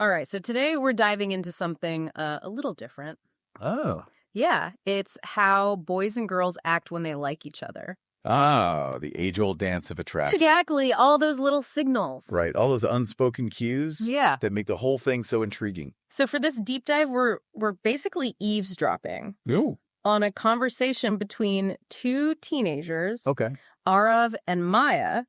All right, so today we're diving into something a little different. Oh. Yeah, it's how boys and girls act when they like each other. Ah, the age-old dance of attraction. Exactly, all those little signals. Right, all those unspoken cues that make the whole thing so intriguing. So for this deep dive, we're basically eavesdropping Ooh. on a conversation between two teenagers, Okay. Arav and Maya,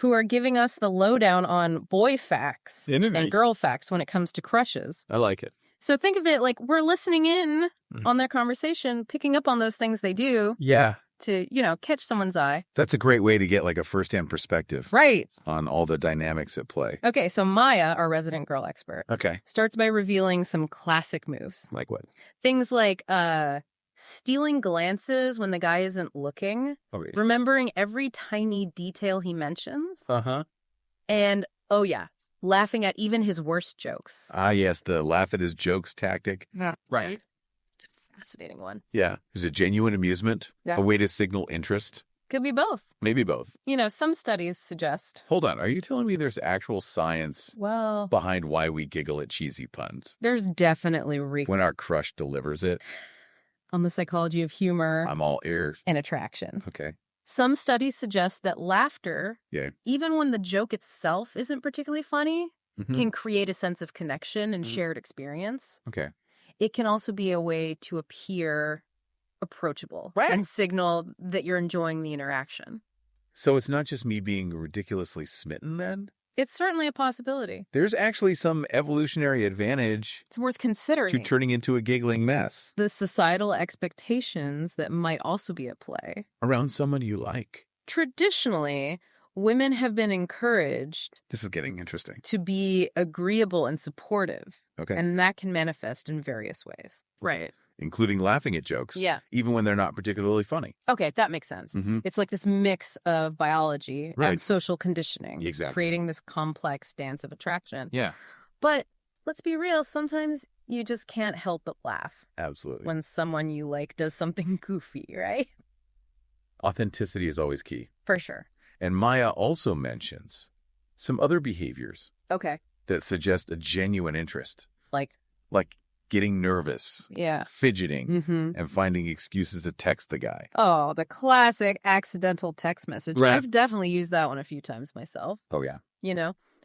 who are giving us the lowdown on boy facts and girl facts when it comes to crushes. I like it. So think of it like we're listening in on their conversation, picking up on those things they do. Yeah. To, catch someone's eye. That's a great way to get like a first-hand perspective. Right. On all the dynamics at play. Okay, so Maya, our resident girl expert, starts by revealing some classic moves. Like what? Things like stealing glances when the guy isn't looking, remembering every tiny detail he mentions, and, laughing at even his worst jokes. Ah, yes, the laugh at his jokes tactic. Yeah. Right. It's a fascinating one. Yeah. Is it genuine amusement? Yeah. A way to signal interest? Could be both. Maybe both. Some studies suggest. Hold on. Are you telling me there's actual science behind why we giggle at cheesy puns? There's definitely when our crush delivers it. On the psychology of humor. I'm all ears. And attraction. Okay. Some studies suggest that laughter, even when the joke itself isn't particularly funny, can create a sense of connection and shared experience. Okay. It can also be a way to appear approachable and signal that you're enjoying the interaction. So it's not just me being ridiculously smitten then? It's certainly a possibility. There's actually some evolutionary advantage. It's worth considering. To turning into a giggling mess. The societal expectations that might also be at play. Around someone you like. Traditionally, women have been encouraged. This is getting interesting. To be agreeable and supportive. Okay. And that can manifest in various ways. Right. Including laughing at jokes. Yeah. Even when they're not particularly funny. Okay, that makes sense. It's like this mix of biology and social conditioning. Exactly. Creating this complex dance of attraction. Yeah. But let's be real, sometimes you just can't help but laugh. Absolutely. When someone you like does something goofy, right? Authenticity is always key. For sure. And Maya also mentions some other behaviors. Okay. That suggest a genuine interest. Like getting nervous. Yeah. Fidgeting. And finding excuses to text the guy. Oh, the classic accidental text message. Right. I've definitely used that one a few times myself. Oh, yeah.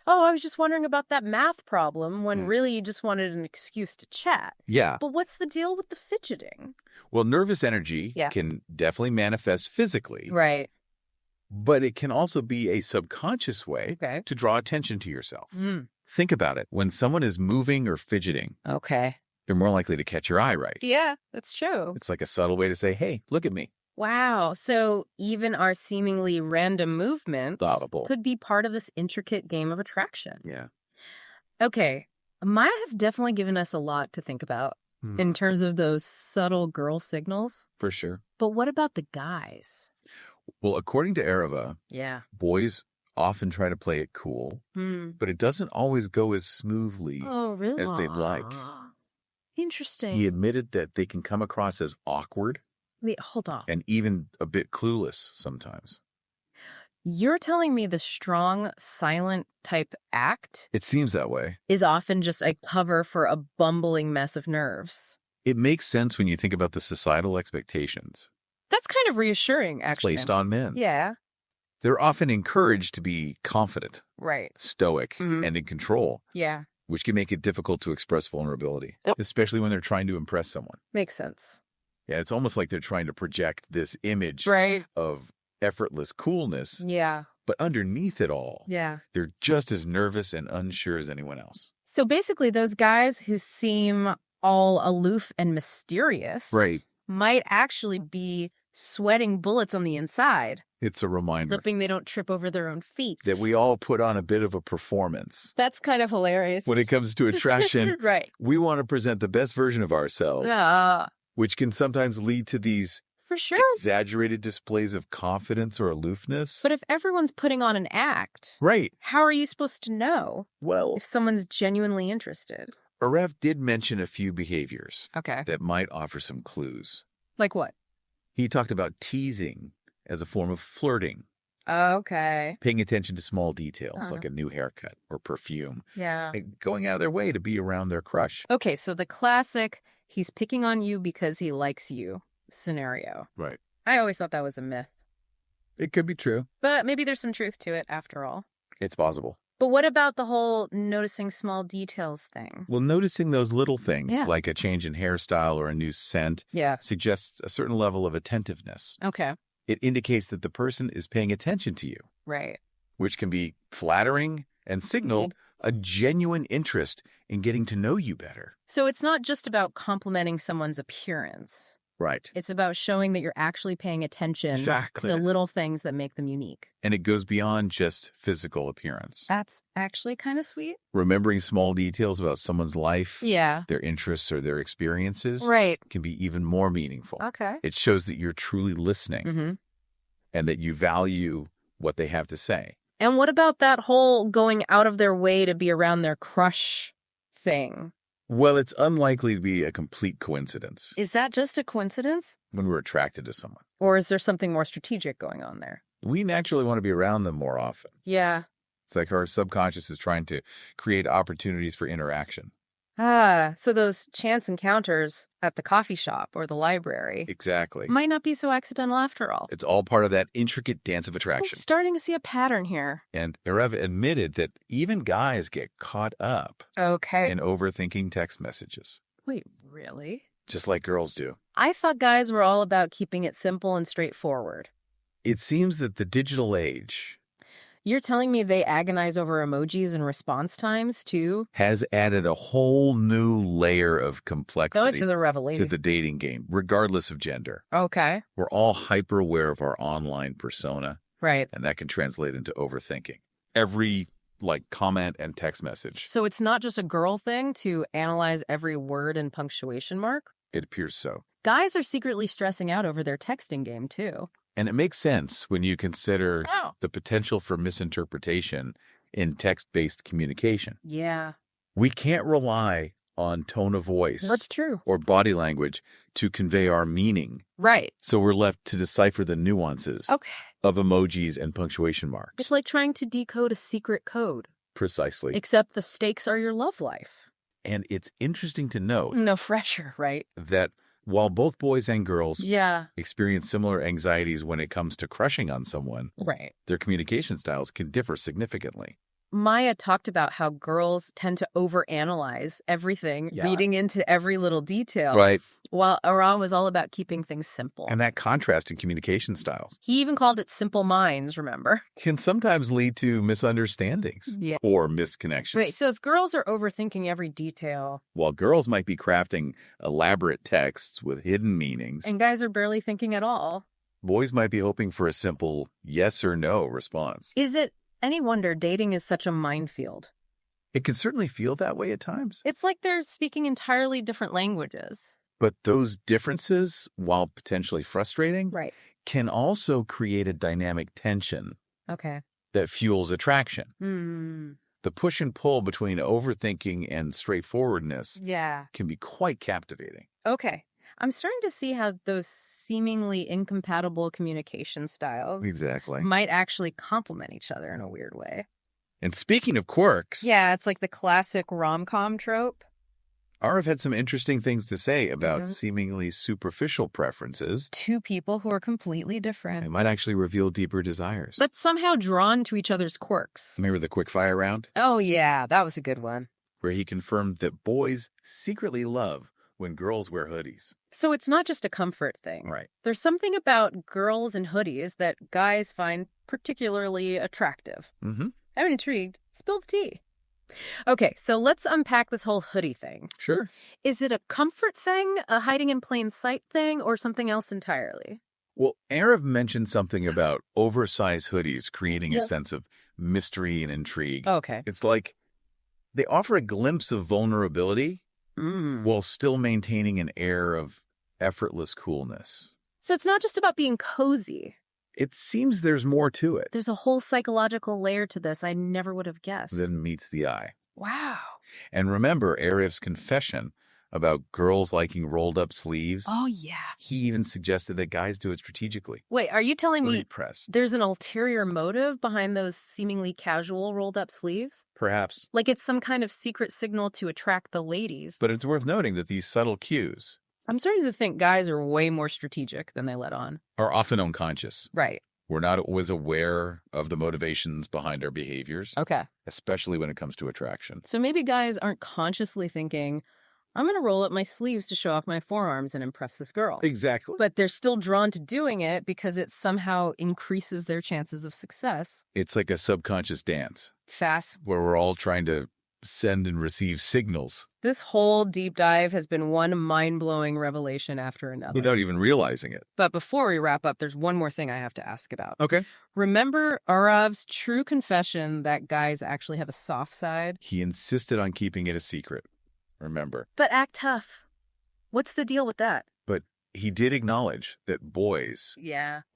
Oh, I was just wondering about that math problem when really you just wanted an excuse to chat. Yeah. But what's the deal with the fidgeting? Well, nervous energy can definitely manifest physically. Right. But it can also be a subconscious way to draw attention to yourself. Think about it. When someone is moving or fidgeting, they're more likely to catch your eye, right? Yeah, that's true. It's like a subtle way to say, hey, look at me. Wow. So even our seemingly random movements could be part of this intricate game of attraction. Yeah. Okay. Maya has definitely given us a lot to think about in terms of those subtle girl signals. For sure. But what about the guys? Well, according to Arava, boys often try to play it cool, but it doesn't always go as smoothly as they'd like. Interesting. He admitted that they can come across as awkward. Wait, hold on. And even a bit clueless sometimes. You're telling me the strong, silent type act? It seems that way. Is often just a cover for a bumbling mess of nerves. It makes sense when you think about the societal expectations. That's kind of reassuring, actually. Placed on men. Yeah. They're often encouraged to be confident. Right. Stoic and in control. Yeah. Which can make it difficult to express vulnerability, especially when they're trying to impress someone. Makes sense. Yeah, it's almost like they're trying to project this image of effortless coolness. Yeah. But underneath it all, they're just as nervous and unsure as anyone else. So basically, those guys who seem all aloof and mysterious might actually be sweating bullets on the inside. It's a reminder. Hoping they don't trip over their own feet. That we all put on a bit of a performance. That's kind of hilarious. When it comes to attraction, we want to present the best version of ourselves. Which can sometimes lead to these exaggerated displays of confidence or aloofness. But if everyone's putting on an act, how are you supposed to know if someone's genuinely interested? Arav did mention a few behaviors that might offer some clues. Like what? He talked about teasing as a form of flirting. Okay. Paying attention to small details like a new haircut or perfume. Yeah. And going out of their way to be around their crush. Okay, so the classic, he's picking on you because he likes you scenario. Right. I always thought that was a myth. It could be true. But maybe there's some truth to it after all. It's possible. But what about the whole noticing small details thing? Well, noticing those little things, like a change in hairstyle or a new scent, suggests a certain level of attentiveness. Okay. It indicates that the person is paying attention to you. Right. Which can be flattering and signal a genuine interest in getting to know you better. So it's not just about complimenting someone's appearance. Right. It's about showing that you're actually paying attention to the little things that make them unique. And it goes beyond just physical appearance. That's actually kind of sweet. Remembering small details about someone's life, their interests, or their experiences can be even more meaningful. Okay. It shows that you're truly listening and that you value what they have to say. And what about that whole going out of their way to be around their crush thing? Well, it's unlikely to be a complete coincidence. Is that just a coincidence? When we're attracted to someone. Or is there something more strategic going on there? We naturally want to be around them more often. Yeah. It's like our subconscious is trying to create opportunities for interaction. So those chance encounters at the coffee shop or the library. Exactly. Might not be so accidental after all. It's all part of that intricate dance of attraction. Starting to see a pattern here. And Erev admitted that even guys get caught up in overthinking text messages. Wait, really? Just like girls do. I thought guys were all about keeping it simple and straightforward. It seems that the digital age... You're telling me they agonize over emojis and response times, too? Has added a whole new layer of complexity to the dating game, regardless of gender. Okay. We're all hyper-aware of our online persona. Right. And that can translate into overthinking. Every, comment and text message. So it's not just a girl thing to analyze every word and punctuation mark? It appears so. Guys are secretly stressing out over their texting game, too. And it makes sense when you consider the potential for misinterpretation in text-based communication. Yeah. We can't rely on tone of voice. That's true. Or body language to convey our meaning. Right. So we're left to decipher the nuances of emojis and punctuation marks. It's like trying to decode a secret code. Precisely. Except the stakes are your love life. And it's interesting to note... No pressure, right? ...that while both boys and girls Yeah. experience similar anxieties when it comes to crushing on someone, right, their communication styles can differ significantly. Maya talked about how girls tend to overanalyze everything, reading into every little detail. Right. While Aram was all about keeping things simple. And that contrast in communication styles. He even called it simple minds, remember? Can sometimes lead to misunderstandings or misconnections. Wait, so as girls are overthinking every detail. While girls might be crafting elaborate texts with hidden meanings. And guys are barely thinking at all. Boys might be hoping for a simple yes or no response. Is it any wonder dating is such a minefield? It can certainly feel that way at times. It's like they're speaking entirely different languages. But those differences, while potentially frustrating, can also create a dynamic tension that fuels attraction. The push and pull between overthinking and straightforwardness can be quite captivating. Okay. I'm starting to see how those seemingly incompatible communication styles might actually complement each other in a weird way. And speaking of quirks... Yeah, it's like the classic rom-com trope. Arav had some interesting things to say about seemingly superficial preferences. Two people who are completely different. It might actually reveal deeper desires. But somehow drawn to each other's quirks. Remember the quickfire round? Oh, yeah, that was a good one. Where he confirmed that boys secretly love when girls wear hoodies. So it's not just a comfort thing. Right. There's something about girls in hoodies that guys find particularly attractive. I'm intrigued. Spill the tea. Okay, so let's unpack this whole hoodie thing. Sure. Is it a comfort thing, a hiding in plain sight thing, or something else entirely? Well, Arav mentioned something about oversized hoodies creating a sense of mystery and intrigue. Okay. It's like they offer a glimpse of vulnerability while still maintaining an air of effortless coolness. So it's not just about being cozy. It seems there's more to it. There's a whole psychological layer to this I never would have guessed. Than meets the eye. Wow. And remember Arif's confession about girls liking rolled up sleeves. Oh, yeah. He even suggested that guys do it strategically. Wait, are you telling me Pressed. there's an ulterior motive behind those seemingly casual rolled up sleeves? Perhaps. Like it's some kind of secret signal to attract the ladies. But it's worth noting that these subtle cues, I'm starting to think guys are way more strategic than they let on. are often unconscious. Right. We're not always aware of the motivations behind our behaviors. Okay. Especially when it comes to attraction. So maybe guys aren't consciously thinking, I'm going to roll up my sleeves to show off my forearms and impress this girl. Exactly. But they're still drawn to doing it because it somehow increases their chances of success. It's like a subconscious dance. Fast. Where we're all trying to send and receive signals. This whole deep dive has been one mind-blowing revelation after another. Without even realizing it. But before we wrap up, there's one more thing I have to ask about. Okay. Remember Arav's true confession that guys actually have a soft side? He insisted on keeping it a secret. Remember. But act tough. What's the deal with that? But he did acknowledge that boys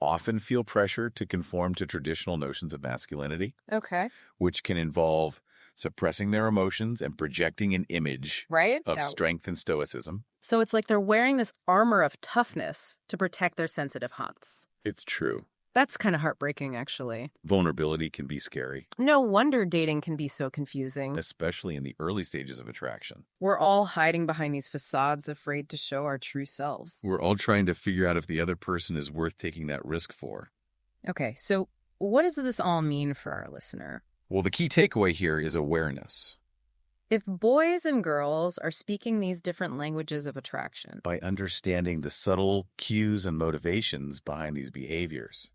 often feel pressure to conform to traditional notions of masculinity. Okay. Which can involve suppressing their emotions and projecting an image of strength and stoicism. So it's like they're wearing this armor of toughness to protect their sensitive haunts. It's true. That's kind of heartbreaking, actually. Vulnerability can be scary. No wonder dating can be so confusing. Especially in the early stages of attraction. We're all hiding behind these facades, afraid to show our true selves. We're all trying to figure out if the other person is worth taking that risk for. Okay, so what does this all mean for our listener? Well, the key takeaway here is awareness. If boys and girls are speaking these different languages of attraction, by understanding the subtle cues and motivations behind these behaviors,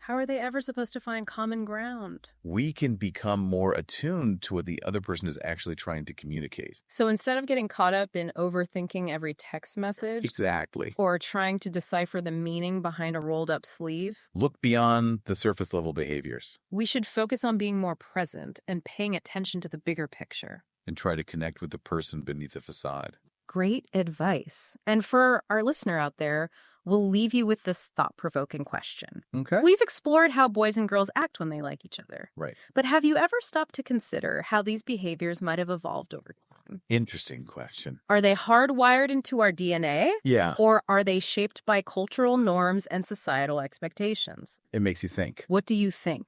how are they ever supposed to find common ground? We can become more attuned to what the other person is actually trying to communicate. So instead of getting caught up in overthinking every text message, exactly, or trying to decipher the meaning behind a rolled up sleeve, look beyond the surface level behaviors. We should focus on being more present and paying attention to the bigger picture. And try to connect with the person beneath the facade. Great advice. And for our listener out there, we'll leave you with this thought-provoking question. Okay. We've explored how boys and girls act when they like each other. Right. But have you ever stopped to consider how these behaviors might have evolved over time? Interesting question. Are they hardwired into our DNA? Yeah. Or are they shaped by cultural norms and societal expectations? It makes you think. What do you think?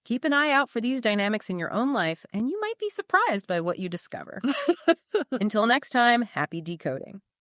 Keep an eye out for these dynamics in your own life, and you might be surprised by what you discover. Until next time, happy decoding.